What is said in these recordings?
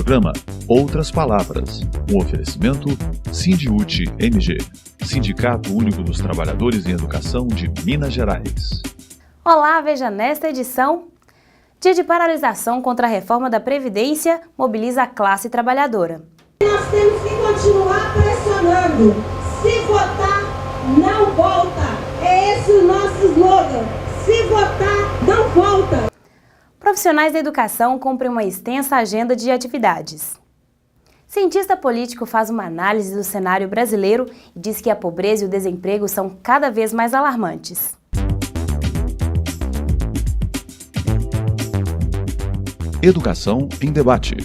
programa Outras Palavras, um oferecimento Sindiúti MG, Sindicato Único dos Trabalhadores em Educação de Minas Gerais. Olá, veja nesta edição: Dia de paralisação contra a reforma da Previdência mobiliza a classe trabalhadora. Nós temos que continuar pressionando. Se votar, não volta. É esse o nosso slogan. Se votar, não volta. Profissionais da educação cumprem uma extensa agenda de atividades. Cientista político faz uma análise do cenário brasileiro e diz que a pobreza e o desemprego são cada vez mais alarmantes. Educação em debate.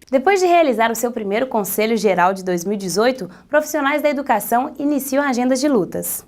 Depois de realizar o seu primeiro Conselho Geral de 2018, profissionais da educação iniciam agendas de lutas.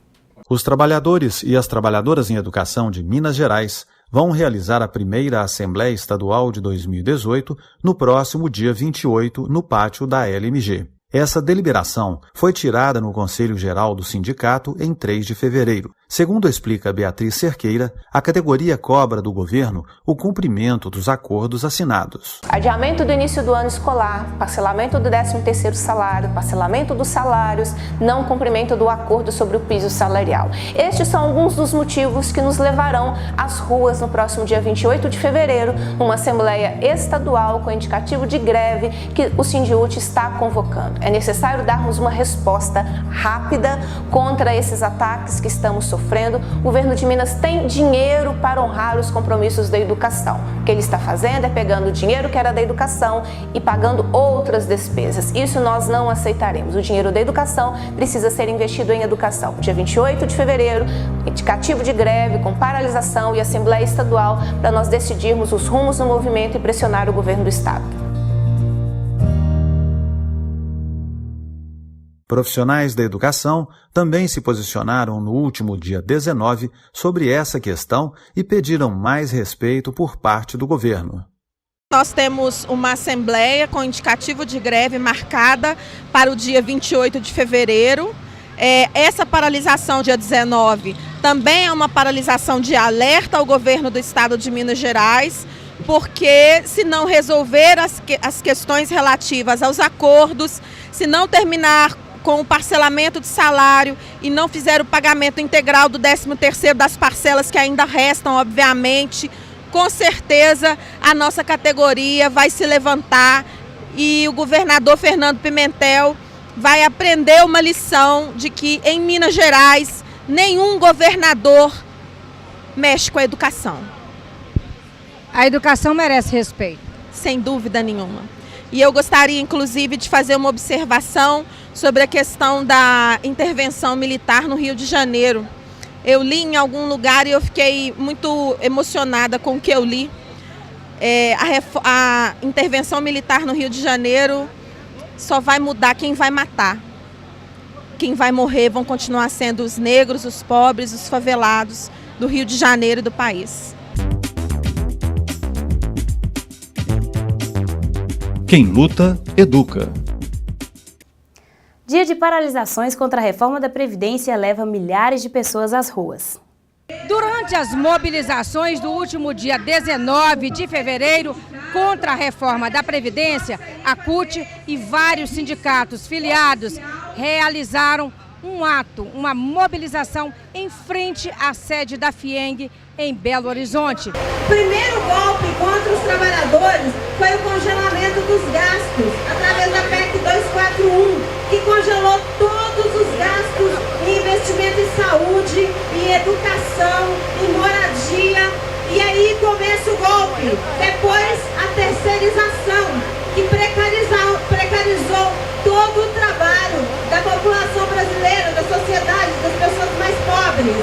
Os trabalhadores e as trabalhadoras em educação de Minas Gerais vão realizar a primeira Assembleia Estadual de 2018 no próximo dia 28, no pátio da LMG. Essa deliberação foi tirada no Conselho Geral do Sindicato em 3 de fevereiro. Segundo explica Beatriz Cerqueira, a categoria cobra do governo o cumprimento dos acordos assinados. Adiamento do início do ano escolar, parcelamento do 13º salário, parcelamento dos salários, não cumprimento do acordo sobre o piso salarial. Estes são alguns dos motivos que nos levarão às ruas no próximo dia 28 de fevereiro, numa Assembleia Estadual com indicativo de greve que o Sindiúti está convocando. É necessário darmos uma resposta rápida contra esses ataques que estamos sofrendo. O governo de Minas tem dinheiro para honrar os compromissos da educação. O que ele está fazendo é pegando o dinheiro que era da educação e pagando outras despesas. Isso nós não aceitaremos. O dinheiro da educação precisa ser investido em educação. Dia 28 de fevereiro, indicativo de greve com paralisação e Assembleia Estadual para nós decidirmos os rumos do movimento e pressionar o governo do Estado. Profissionais da educação também se posicionaram no último dia 19 sobre essa questão e pediram mais respeito por parte do governo. Nós temos uma assembleia com indicativo de greve marcada para o dia 28 de fevereiro. Essa paralisação, dia 19, também é uma paralisação de alerta ao governo do Estado de Minas Gerais, porque se não resolver as questões relativas aos acordos, se não terminar com o parcelamento de salário e não fizer o pagamento integral do 13º das parcelas que ainda restam, obviamente, com certeza a nossa categoria vai se levantar e o governador Fernando Pimentel vai aprender uma lição de que em Minas Gerais nenhum governador mexe com a educação. A educação merece respeito. Sem dúvida nenhuma. E eu gostaria, inclusive, de fazer uma observação sobre a questão da intervenção militar no Rio de Janeiro. Eu li em algum lugar e eu fiquei muito emocionada com o que eu li. A intervenção militar no Rio de Janeiro só vai mudar quem vai matar. Quem vai morrer vão continuar sendo os negros, os pobres, os favelados do Rio de Janeiro e do país. Quem luta, educa. Dia de paralisações contra a reforma da Previdência leva milhares de pessoas às ruas. Durante as mobilizações do último dia 19 de fevereiro contra a reforma da Previdência, a CUT e vários sindicatos filiados realizaram um ato, uma mobilização em frente à sede da FIENG em Belo Horizonte. O primeiro golpe contra os trabalhadores foi o congelamento dos gastos, através da PEC 241, que congelou todos os gastos em investimento em saúde, em educação, em moradia. E aí começa o golpe. Depois a terceirização, que precarizou todo o trabalho da população brasileira, da sociedade, das pessoas mais pobres.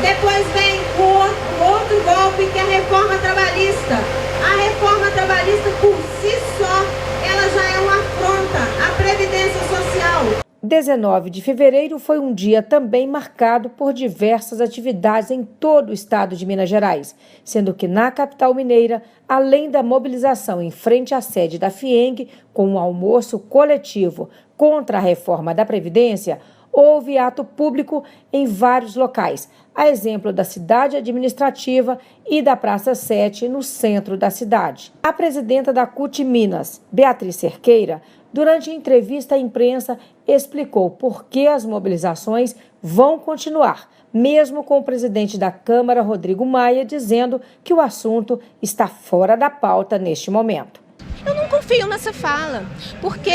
Depois vem o outro golpe, que é a reforma trabalhista. A reforma trabalhista, por si só, ela já é uma afronta à Previdência Social. 19 de fevereiro foi um dia também marcado por diversas atividades em todo o estado de Minas Gerais, sendo que na capital mineira, além da mobilização em frente à sede da FIENG, com um almoço coletivo contra a reforma da Previdência, houve ato público em vários locais, a exemplo da cidade administrativa e da Praça 7, no centro da cidade. A presidenta da CUT Minas, Beatriz Cerqueira, durante a entrevista à imprensa, explicou por que as mobilizações vão continuar, mesmo com o presidente da Câmara, Rodrigo Maia, dizendo que o assunto está fora da pauta neste momento. Eu não confio nessa fala, porque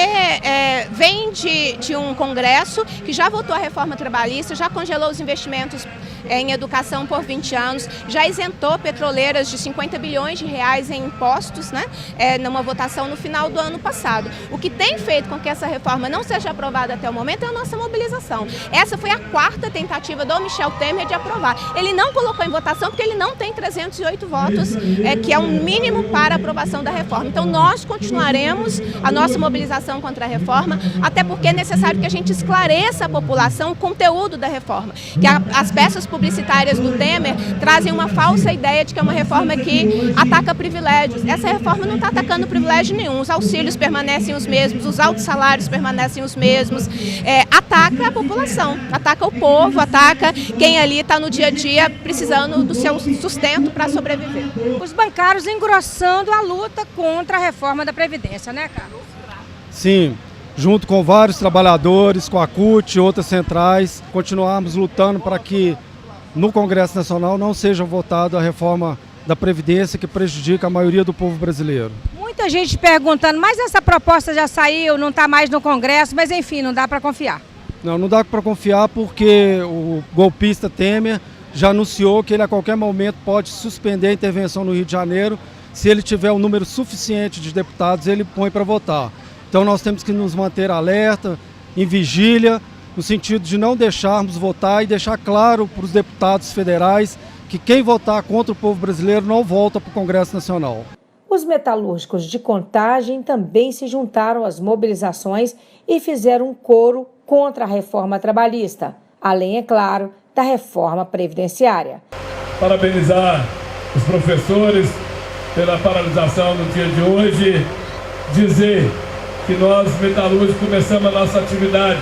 vem de um Congresso que já votou a reforma trabalhista, já congelou os investimentos em educação por 20 anos, já isentou petroleiras de 50 bilhões de reais em impostos, né, numa votação no final do ano passado. O que tem feito com que essa reforma não seja aprovada até o momento é a nossa mobilização. Essa foi a 4ª tentativa do Michel Temer de aprovar. Ele não colocou em votação porque ele não tem 308 votos, que é o mínimo para a aprovação da reforma. Então nós continuaremos a nossa mobilização contra a reforma, até porque é necessário que a gente esclareça a população o conteúdo da reforma, que as peças publicitárias do Temer trazem uma falsa ideia de que é uma reforma que ataca privilégios. Essa reforma não está atacando privilégio nenhum, os auxílios permanecem os mesmos, os altos salários permanecem os mesmos, ataca a população, ataca o povo, ataca quem ali está no dia a dia precisando do seu sustento para sobreviver. Os bancários engrossando a luta contra a reforma da Previdência, né, Carlos? Sim, junto com vários trabalhadores, com a CUT e outras centrais, continuarmos lutando para que no Congresso Nacional não seja votada a reforma da Previdência que prejudica a maioria do povo brasileiro. Muita gente perguntando, mas essa proposta já saiu, não está mais no Congresso, mas enfim, não dá para confiar. Não dá para confiar porque o golpista Temer já anunciou que ele a qualquer momento pode suspender a intervenção no Rio de Janeiro. Se ele tiver um número suficiente de deputados, ele põe para votar. Então nós temos que nos manter alerta, em vigília, no sentido de não deixarmos votar e deixar claro para os deputados federais que quem votar contra o povo brasileiro não volta para o Congresso Nacional. Os metalúrgicos de Contagem também se juntaram às mobilizações e fizeram um coro contra a reforma trabalhista, além, é claro, da reforma previdenciária. Parabenizar os professores pela paralisação no dia de hoje, dizer que nós, metalúrgicos, começamos a nossa atividade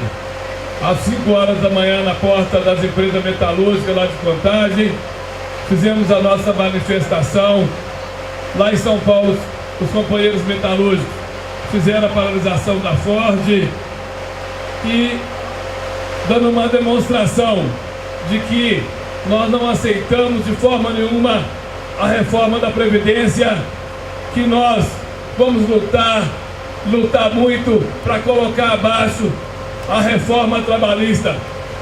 às 5 horas da manhã na porta das empresas metalúrgicas lá de Contagem. Fizemos a nossa manifestação. Lá em São Paulo, os companheiros metalúrgicos fizeram a paralisação da Ford e dando uma demonstração de que nós não aceitamos de forma nenhuma a reforma da Previdência, que nós vamos lutar muito para colocar abaixo a reforma trabalhista,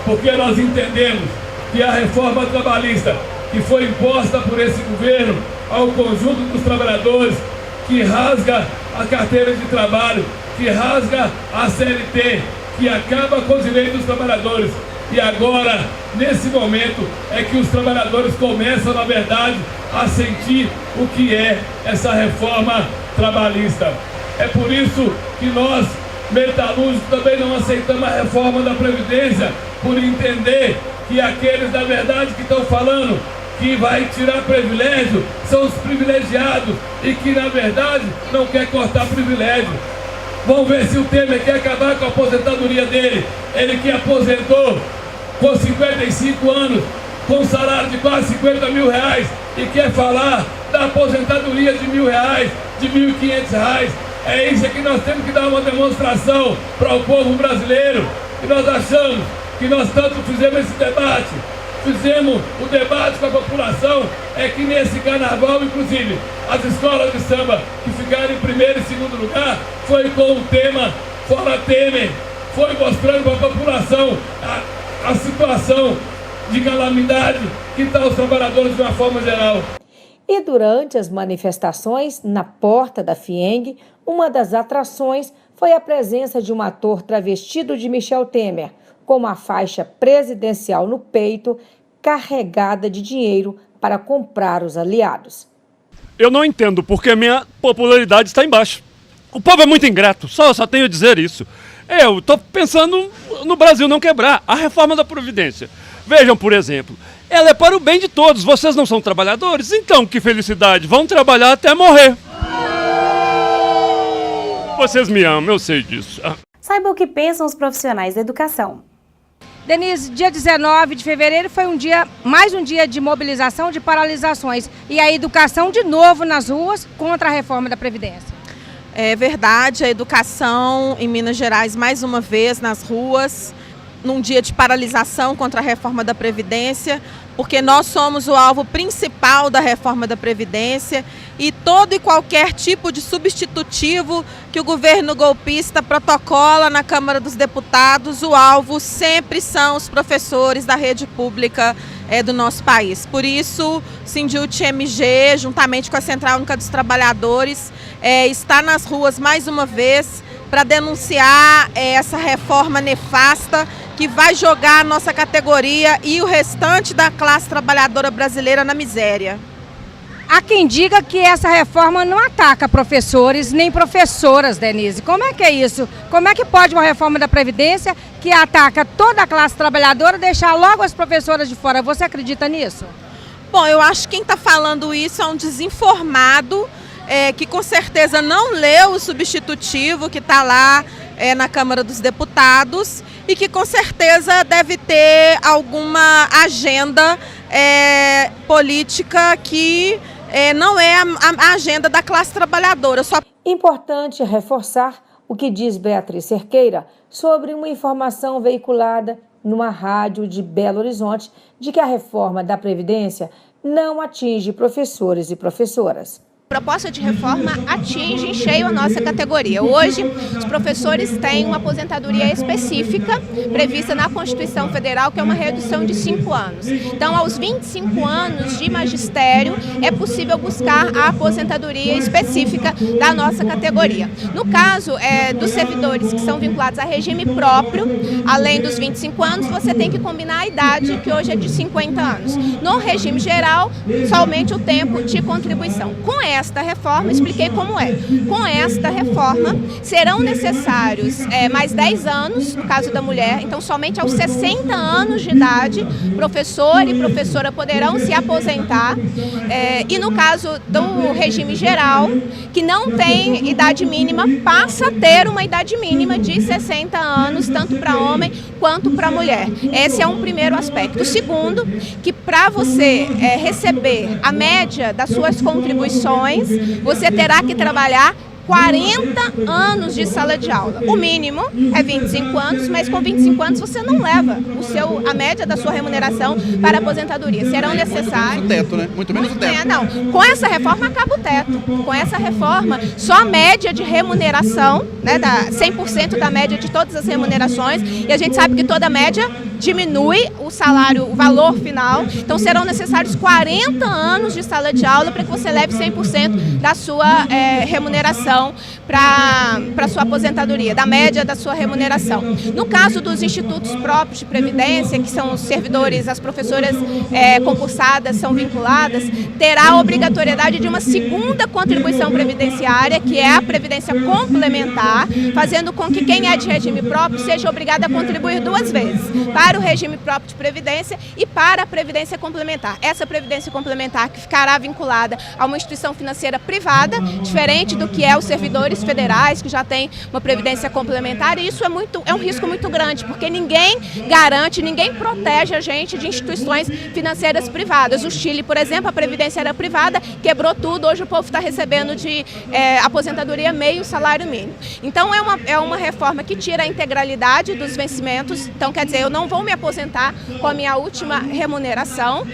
porque nós entendemos que a reforma trabalhista que foi imposta por esse governo ao conjunto dos trabalhadores, que rasga a carteira de trabalho, que rasga a CLT, que acaba com os direitos dos trabalhadores. E agora, nesse momento, é que os trabalhadores começam, na verdade, a sentir o que é essa reforma trabalhista. É por isso que nós, metalúrgicos, também não aceitamos a reforma da Previdência, por entender que aqueles, na verdade, que estão falando que vai tirar privilégio, são os privilegiados e que, na verdade, não quer cortar privilégio. Vamos ver se o Temer quer acabar com a aposentadoria dele. Ele que aposentou com 55 anos, com um salário de quase 50 mil reais, e quer falar da aposentadoria de R$1.000, de R$1.500. É isso que nós temos que dar uma demonstração para o povo brasileiro. E nós achamos que nós tanto fizemos esse debate, fizemos o debate com a população, é que nesse carnaval, inclusive, as escolas de samba que ficaram em primeiro e segundo lugar, foi com o tema Fora Temer, foi mostrando para a população a situação de calamidade que está os trabalhadores de uma forma geral. E durante as manifestações, na porta da FIENG, uma das atrações foi a presença de um ator travestido de Michel Temer, com uma faixa presidencial no peito, carregada de dinheiro para comprar os aliados. Eu não entendo porque minha popularidade está embaixo. O povo é muito ingrato, só tenho a dizer isso. Eu estou pensando no Brasil não quebrar a reforma da Previdência. Vejam, por exemplo, ela é para o bem de todos. Vocês não são trabalhadores? Então, que felicidade, vão trabalhar até morrer. Vocês me amam, eu sei disso. Saiba o que pensam os profissionais da educação. Denise, dia 19 de fevereiro foi mais um dia de mobilização, de paralisações. E a educação de novo nas ruas contra a reforma da Previdência. É verdade, a educação em Minas Gerais mais uma vez nas ruas, num dia de paralisação contra a reforma da Previdência, porque nós somos o alvo principal da reforma da Previdência e todo e qualquer tipo de substitutivo que o governo golpista protocola na Câmara dos Deputados, o alvo sempre são os professores da rede pública do nosso país. Por isso, o Sindiúti-MG, juntamente com a Central Única dos Trabalhadores, está nas ruas mais uma vez para denunciar essa reforma nefasta que vai jogar a nossa categoria e o restante da classe trabalhadora brasileira na miséria. Há quem diga que essa reforma não ataca professores nem professoras, Denise. Como é que é isso? Como é que pode uma reforma da Previdência que ataca toda a classe trabalhadora deixar logo as professoras de fora? Você acredita nisso? Bom, eu acho que quem está falando isso é um desinformado, que com certeza não leu o substitutivo que está lá na Câmara dos Deputados e que com certeza deve ter alguma agenda política que não é a agenda da classe trabalhadora. Importante reforçar o que diz Beatriz Cerqueira sobre uma informação veiculada numa rádio de Belo Horizonte de que a reforma da Previdência não atinge professores e professoras. A proposta de reforma atinge em cheio a nossa categoria. Hoje, os professores têm uma aposentadoria específica prevista na Constituição Federal, que é uma redução de 5 anos. Então, aos 25 anos de magistério, é possível buscar a aposentadoria específica da nossa categoria. No caso dos servidores que são vinculados a regime próprio, além dos 25 anos, você tem que combinar a idade, que hoje é de 50 anos. No regime geral, somente o tempo de contribuição. Com esta reforma, expliquei como é. Com esta reforma, serão necessários mais 10 anos, no caso da mulher, então somente aos 60 anos de idade, professor e professora poderão se aposentar. E no caso do regime geral, que não tem idade mínima, passa a ter uma idade mínima de 60 anos, tanto para homem quanto para mulher. Esse é um primeiro aspecto. O segundo, que para você receber a média das suas contribuições, você terá que trabalhar 40 anos de sala de aula. O mínimo é 25 anos, mas com 25 anos você não leva a média da sua remuneração para a aposentadoria. Serão necessários... Muito menos o teto, né? Muito menos o teto. Não, com essa reforma acaba o teto. Com essa reforma, só a média de remuneração, né, 100% da média de todas as remunerações, e a gente sabe que toda média diminui o salário, o valor final, então serão necessários 40 anos de sala de aula para que você leve 100% da sua remuneração para sua aposentadoria, da média da sua remuneração. No caso dos institutos próprios de previdência, que são os servidores, as professoras concursadas são vinculadas, terá a obrigatoriedade de uma segunda contribuição previdenciária, que é a previdência complementar, fazendo com que quem é de regime próprio seja obrigado a contribuir 2 vezes, para o regime próprio de previdência e para a previdência complementar. Essa previdência complementar que ficará vinculada a uma instituição financeira privada, diferente do que é os servidores federais, que já têm uma previdência complementar, e isso é um risco muito grande, porque ninguém garante, ninguém protege a gente de instituições financeiras privadas. O Chile, por exemplo, a previdência era privada, quebrou tudo, hoje o povo está recebendo de aposentadoria meio salário mínimo. Então é uma reforma que tira a integralidade dos vencimentos, então quer dizer, eu não vou me aposentar com a minha última remuneração.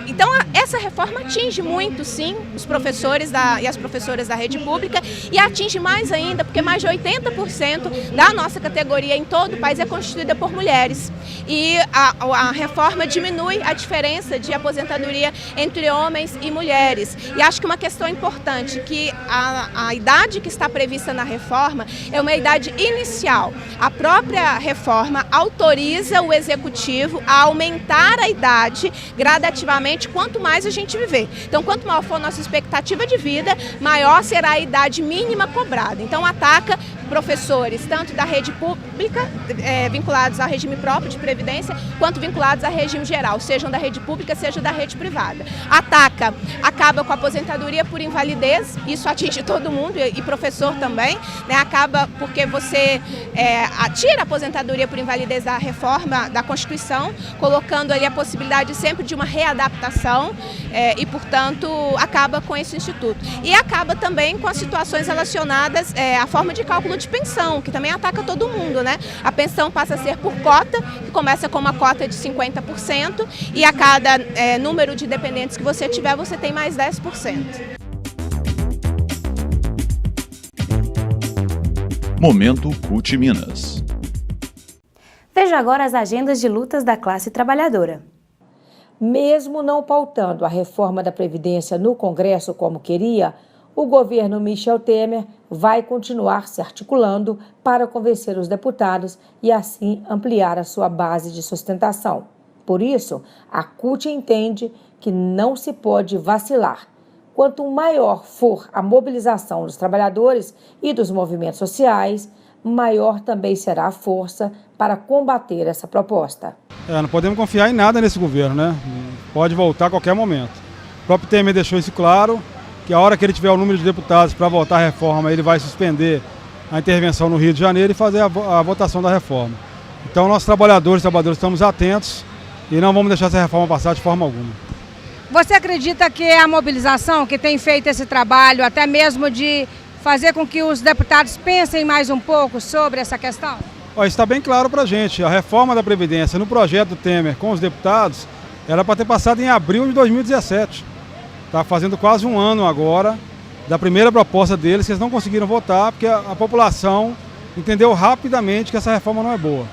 Então essa reforma atinge muito, sim, os professores e as professoras da rede pública, e atinge mais ainda, porque mais de 80% da nossa categoria em todo o país é constituída por mulheres. E a reforma diminui a diferença de aposentadoria entre homens e mulheres. E acho que uma questão importante, que a idade que está prevista na reforma é uma idade inicial. A própria reforma autoriza o executivo a aumentar a idade gradativamente quanto mais a gente viver. Então, quanto maior for a nossa expectativa de vida, maior será a idade mínima cobrada. Então, ataca professores, tanto da rede pública, vinculados ao regime próprio de previdência, quanto vinculados a regime geral, sejam da rede pública, seja da rede privada. Acaba com a aposentadoria por invalidez, isso atinge todo mundo, e professor também, né? Acaba porque você tira a aposentadoria por invalidez da reforma da Constituição, colocando ali a possibilidade sempre de uma readaptação e, portanto, acaba com esse instituto. E acaba também com as situações relacionadas à forma de cálculo de pensão, que também ataca todo mundo, né? A pensão passa a ser por cota, que começa com uma cota de 50%, e a cada número de dependentes que você tiver, você tem mais 10%. Momento CUT Minas. Veja agora as agendas de lutas da classe trabalhadora. Mesmo não pautando a reforma da Previdência no Congresso como queria, o governo Michel Temer vai continuar se articulando para convencer os deputados e assim ampliar a sua base de sustentação. Por isso, a CUT entende que não se pode vacilar. Quanto maior for a mobilização dos trabalhadores e dos movimentos sociais, maior também será a força para combater essa proposta. Não podemos confiar em nada nesse governo, né? Pode voltar a qualquer momento. O próprio Temer deixou isso claro, que a hora que ele tiver o número de deputados para votar a reforma, ele vai suspender a intervenção no Rio de Janeiro e fazer a votação da reforma. Então, nós trabalhadores estamos atentos e não vamos deixar essa reforma passar de forma alguma. Você acredita que a mobilização que tem feito esse trabalho, até mesmo de fazer com que os deputados pensem mais um pouco sobre essa questão? Isso está bem claro para a gente. A reforma da Previdência no projeto do Temer com os deputados era para ter passado em abril de 2017. Está fazendo quase um ano agora da primeira proposta deles, que eles não conseguiram votar porque a população entendeu rapidamente que essa reforma não é boa.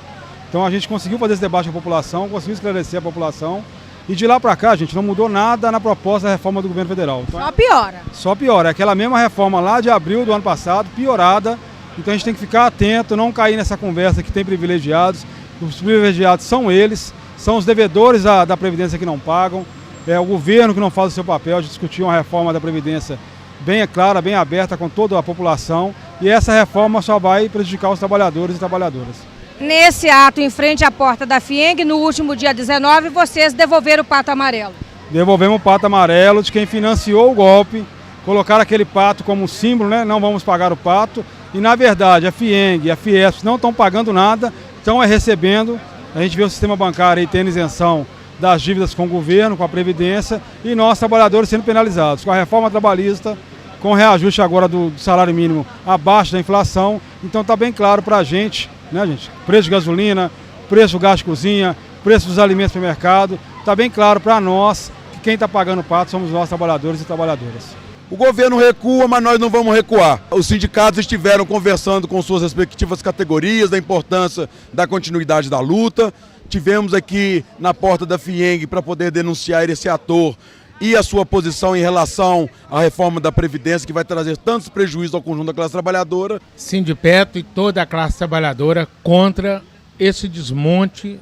Então a gente conseguiu fazer esse debate com a população, conseguiu esclarecer a população. E de lá para cá, gente, não mudou nada na proposta da reforma do governo federal. Então, só piora. Só piora. É aquela mesma reforma lá de abril do ano passado, piorada. Então a gente tem que ficar atento, não cair nessa conversa que tem privilegiados. Os privilegiados são eles, são os devedores da Previdência que não pagam. É o governo que não faz o seu papel de discutir uma reforma da Previdência bem clara, bem aberta com toda a população. E essa reforma só vai prejudicar os trabalhadores e trabalhadoras. Nesse ato, em frente à porta da FIENG, no último dia 19, vocês devolveram o pato amarelo. Devolvemos o pato amarelo de quem financiou o golpe, colocaram aquele pato como símbolo, né? Não vamos pagar o pato. E, na verdade, a FIENG e a Fiesp não estão pagando nada, estão recebendo. A gente vê o sistema bancário aí tendo isenção das dívidas com o governo, com a Previdência, e nós, trabalhadores, sendo penalizados com a reforma trabalhista, com o reajuste agora do salário mínimo abaixo da inflação. Então está bem claro para a gente, né, gente? Preço de gasolina, preço do gás de cozinha, preço dos alimentos para o mercado. Está bem claro para nós que quem está pagando o pato somos nós, trabalhadores e trabalhadoras. O governo recua, mas nós não vamos recuar. Os sindicatos estiveram conversando com suas respectivas categorias da importância da continuidade da luta. Tivemos aqui na porta da FIENG para poder denunciar esse ator e a sua posição em relação à reforma da Previdência, que vai trazer tantos prejuízos ao conjunto da classe trabalhadora. Sindipeto e toda a classe trabalhadora contra esse desmonte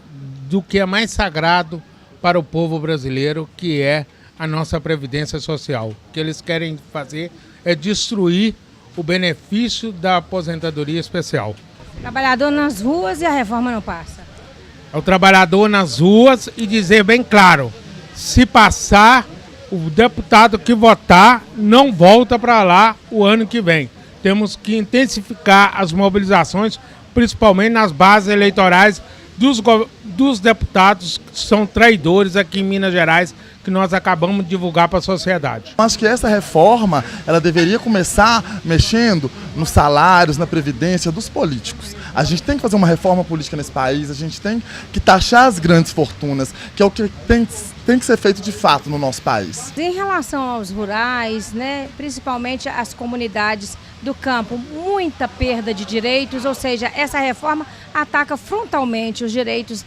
do que é mais sagrado para o povo brasileiro, que é a nossa Previdência Social. O que eles querem fazer é destruir o benefício da aposentadoria especial. Trabalhador nas ruas e a reforma não passa. É o trabalhador nas ruas e dizer bem claro, se passar, o deputado que votar não volta para lá o ano que vem. Temos que intensificar as mobilizações, principalmente nas bases eleitorais dos deputados que são traidores aqui em Minas Gerais, que nós acabamos de divulgar para a sociedade. Acho que essa reforma, ela deveria começar mexendo nos salários, na previdência dos políticos. A gente tem que fazer uma reforma política nesse país, a gente tem que taxar as grandes fortunas, que é o que tem que ser feito de fato no nosso país. Em relação aos rurais, né, principalmente as comunidades do campo, muita perda de direitos, ou seja, essa reforma ataca frontalmente os direitos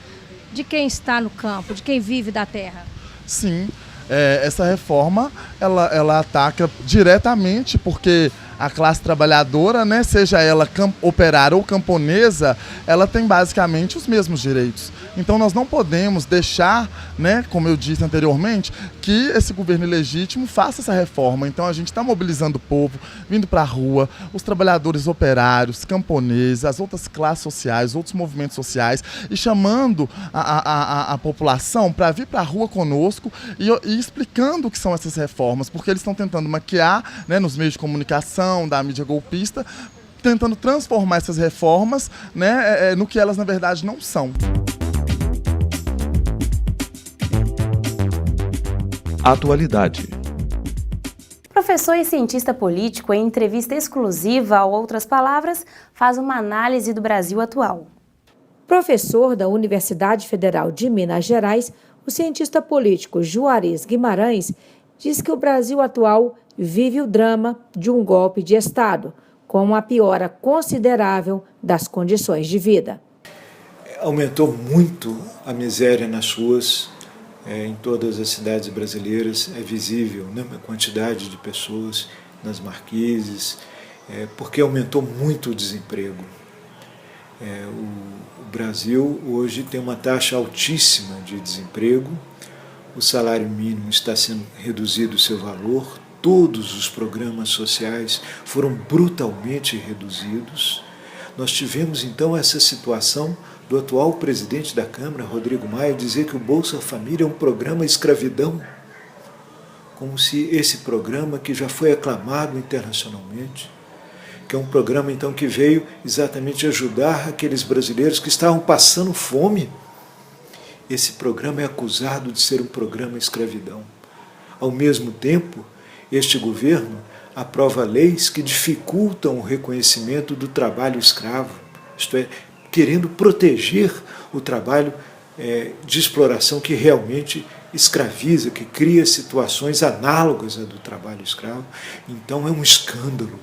de quem está no campo, de quem vive da terra. Sim, essa reforma ela ataca diretamente porque A classe trabalhadora, né, seja ela operária ou camponesa, ela tem basicamente os mesmos direitos. Então nós não podemos deixar, né, como eu disse anteriormente, que esse governo ilegítimo faça essa reforma. Então a gente está mobilizando o povo, vindo para a rua, os trabalhadores operários, camponeses, as outras classes sociais, outros movimentos sociais, e chamando a população para vir para a rua conosco e explicando o que são essas reformas, porque eles estão tentando maquiar, né, nos meios de comunicação, da mídia golpista, tentando transformar essas reformas, né, no que elas na verdade não são. Atualidade. Professor e cientista político, em entrevista exclusiva a Outras Palavras, faz uma análise do Brasil atual. Professor da Universidade Federal de Minas Gerais, o cientista político Juarez Guimarães diz que o Brasil atual vive o drama de um golpe de Estado, com uma piora considerável das condições de vida. Aumentou muito a miséria nas ruas, em todas as cidades brasileiras, é visível, né, a quantidade de pessoas nas marquises, porque aumentou muito o desemprego. O Brasil hoje tem uma taxa altíssima de desemprego, o salário mínimo está sendo reduzido o seu valor, todos os programas sociais foram brutalmente reduzidos. Nós tivemos então essa situação do atual presidente da Câmara, Rodrigo Maia, dizer que o Bolsa Família é um programa escravidão, como se esse programa, que já foi aclamado internacionalmente, que é um programa então que veio exatamente ajudar aqueles brasileiros que estavam passando fome, esse programa é acusado de ser um programa escravidão. Ao mesmo tempo, este governo aprova leis que dificultam o reconhecimento do trabalho escravo, isto é, querendo proteger o trabalho de exploração que realmente escraviza, que cria situações análogas à do trabalho escravo. Então é um escândalo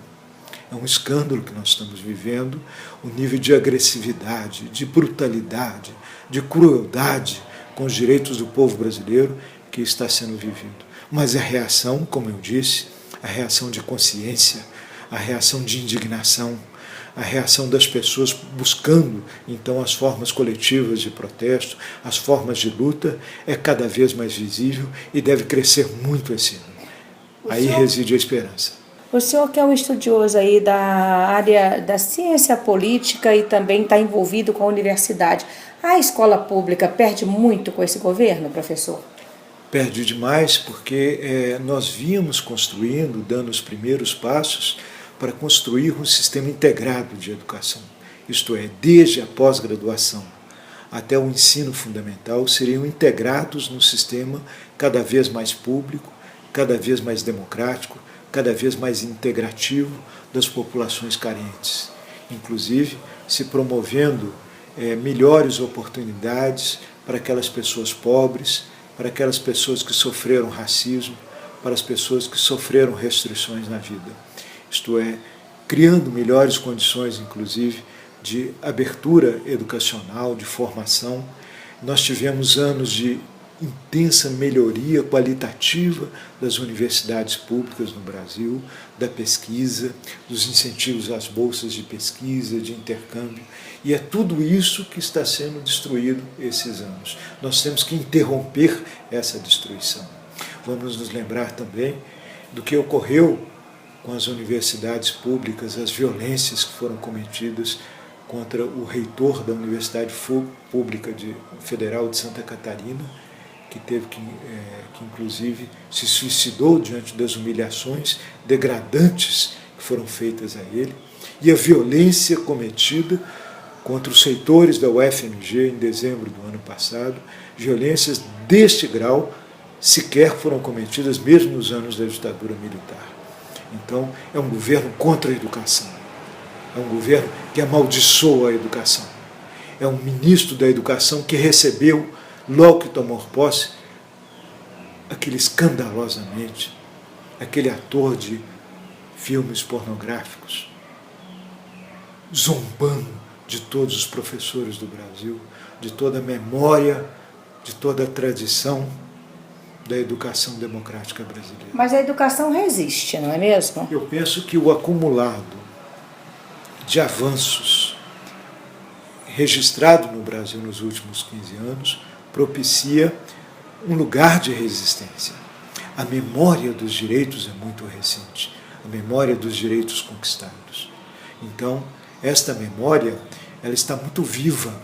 que nós estamos vivendo, o nível de agressividade, de brutalidade, de crueldade com os direitos do povo brasileiro que está sendo vivido. Mas a reação, como eu disse, a reação de consciência, a reação de indignação, a reação das pessoas buscando, então, as formas coletivas de protesto, as formas de luta, é cada vez mais visível e deve crescer muito esse ano. Aí reside a esperança. O senhor que é um estudioso aí da área da ciência política e também está envolvido com a universidade, a escola pública perde muito com esse governo, professor? Perde demais, porque nós vínhamos construindo, dando os primeiros passos para construir um sistema integrado de educação. Isto é, desde a pós-graduação até o ensino fundamental seriam integrados num sistema cada vez mais público, cada vez mais democrático, cada vez mais integrativo das populações carentes, inclusive se promovendo melhores oportunidades para aquelas pessoas pobres, para aquelas pessoas que sofreram racismo, para as pessoas que sofreram restrições na vida. Isto é, criando melhores condições, inclusive, de abertura educacional, de formação. Nós tivemos anos de intensa melhoria qualitativa das universidades públicas no Brasil, da pesquisa, dos incentivos às bolsas de pesquisa, de intercâmbio, e é tudo isso que está sendo destruído esses anos. Nós temos que interromper essa destruição. Vamos nos lembrar também do que ocorreu com as universidades públicas, as violências que foram cometidas contra o reitor da Universidade Pública Federal de Santa Catarina, que teve que inclusive se suicidou diante das humilhações degradantes que foram feitas a ele, e a violência cometida contra os reitores da UFMG em dezembro do ano passado. Violências deste grau sequer foram cometidas mesmo nos anos da ditadura militar. Então, é um governo contra a educação, é um governo que amaldiçoa a educação, é um ministro da educação que recebeu, logo que tomou posse, aquele ator de filmes pornográficos, zombando de todos os professores do Brasil, de toda a memória, de toda a tradição da educação democrática brasileira. Mas a educação resiste, não é mesmo? Eu penso que o acumulado de avanços registrado no Brasil nos últimos 15 anos propicia um lugar de resistência. A memória dos direitos é muito recente, a memória dos direitos conquistados. Então, esta memória, ela está muito viva.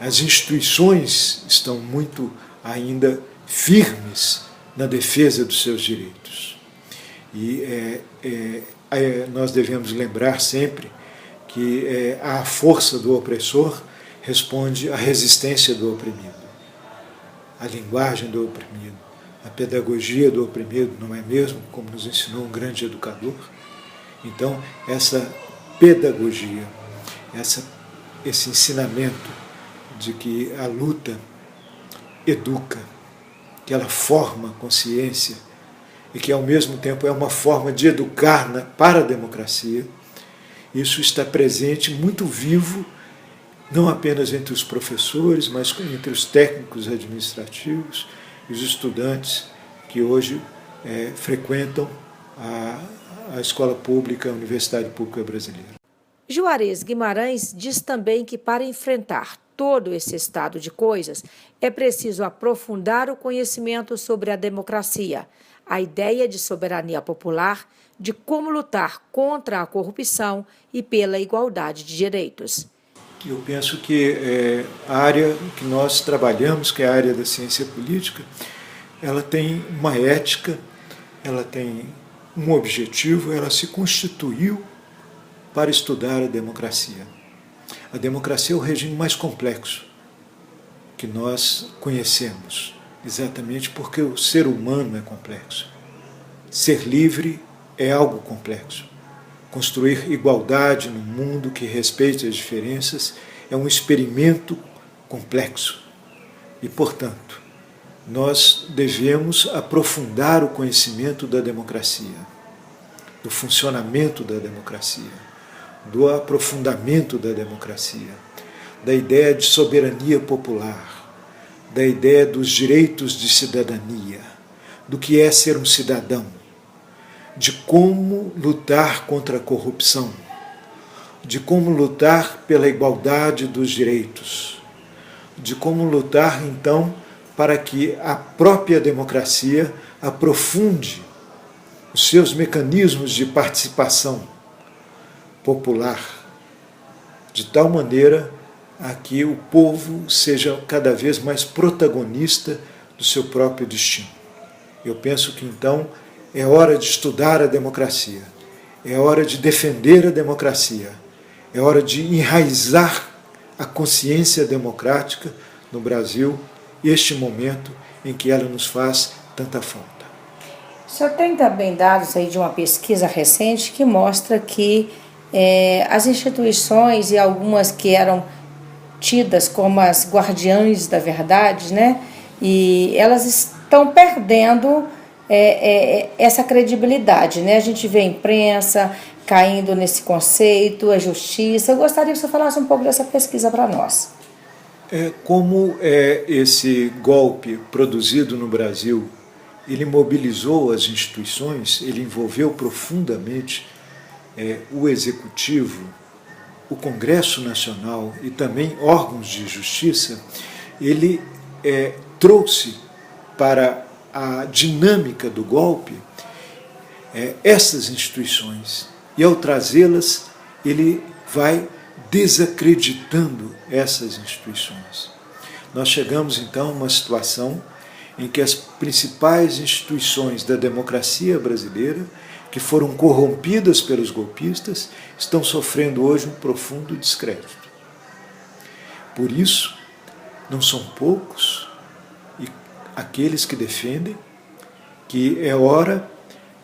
As instituições estão muito ainda firmes na defesa dos seus direitos. E nós devemos lembrar sempre que a força do opressor responde à resistência do oprimido, à linguagem do oprimido, à pedagogia do oprimido, não é mesmo? Como nos ensinou um grande educador. Então, essa pedagogia, esse ensinamento de que a luta educa, que ela forma consciência e que, ao mesmo tempo, é uma forma de educar para a democracia, isso está presente, muito vivo, não apenas entre os professores, mas entre os técnicos administrativos e os estudantes que hoje frequentam a escola pública, a Universidade Pública Brasileira. Juarez Guimarães diz também que, para enfrentar todo esse estado de coisas, é preciso aprofundar o conhecimento sobre a democracia, a ideia de soberania popular, de como lutar contra a corrupção e pela igualdade de direitos. Eu penso que a área que nós trabalhamos, que é a área da ciência política, ela tem uma ética, ela tem um objetivo, ela se constituiu para estudar a democracia. A democracia é o regime mais complexo que nós conhecemos, exatamente porque o ser humano é complexo. Ser livre é algo complexo. Construir igualdade num mundo que respeite as diferenças é um experimento complexo. E, portanto, nós devemos aprofundar o conhecimento da democracia, do funcionamento da democracia, do aprofundamento da democracia, da ideia de soberania popular, da ideia dos direitos de cidadania, do que é ser um cidadão, de como lutar contra a corrupção, de como lutar pela igualdade dos direitos, de como lutar, então, para que a própria democracia aprofunde os seus mecanismos de participação popular, de tal maneira a que o povo seja cada vez mais protagonista do seu próprio destino. Eu penso que, então, é hora de estudar a democracia, é hora de defender a democracia, é hora de enraizar a consciência democrática no Brasil, este momento em que ela nos faz tanta falta. O senhor tem também dados aí de uma pesquisa recente que mostra que as instituições e algumas que eram tidas como as guardiãs da verdade, né, e elas estão perdendo essa credibilidade, né? A gente vê a imprensa caindo nesse conceito, a justiça. Eu gostaria que você falasse um pouco dessa pesquisa para nós. Como esse golpe produzido no Brasil, ele mobilizou as instituições, ele envolveu profundamente o Executivo, o Congresso Nacional e também órgãos de justiça, ele trouxe para a dinâmica do golpe essas instituições. E ao trazê-las, ele vai desacreditando essas instituições. Nós chegamos então a uma situação em que as principais instituições da democracia brasileira, que foram corrompidas pelos golpistas, estão sofrendo hoje um profundo descrédito. Por isso, não são poucos aqueles que defendem que é hora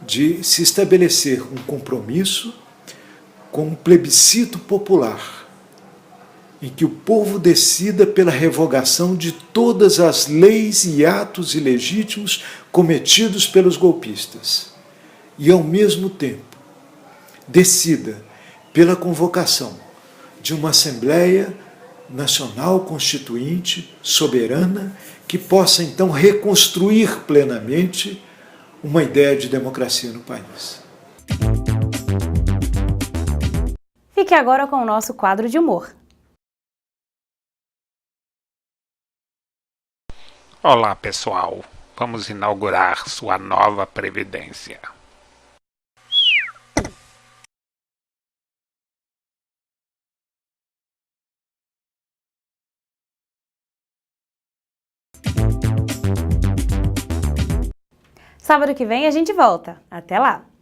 de se estabelecer um compromisso com um plebiscito popular, em que o povo decida pela revogação de todas as leis e atos ilegítimos cometidos pelos golpistas, e, ao mesmo tempo, decida pela convocação de uma Assembleia nacional constituinte, soberana, que possa então reconstruir plenamente uma ideia de democracia no país. Fique agora com o nosso quadro de humor. Olá, pessoal. Vamos inaugurar sua nova previdência. Sábado que vem a gente volta. Até lá!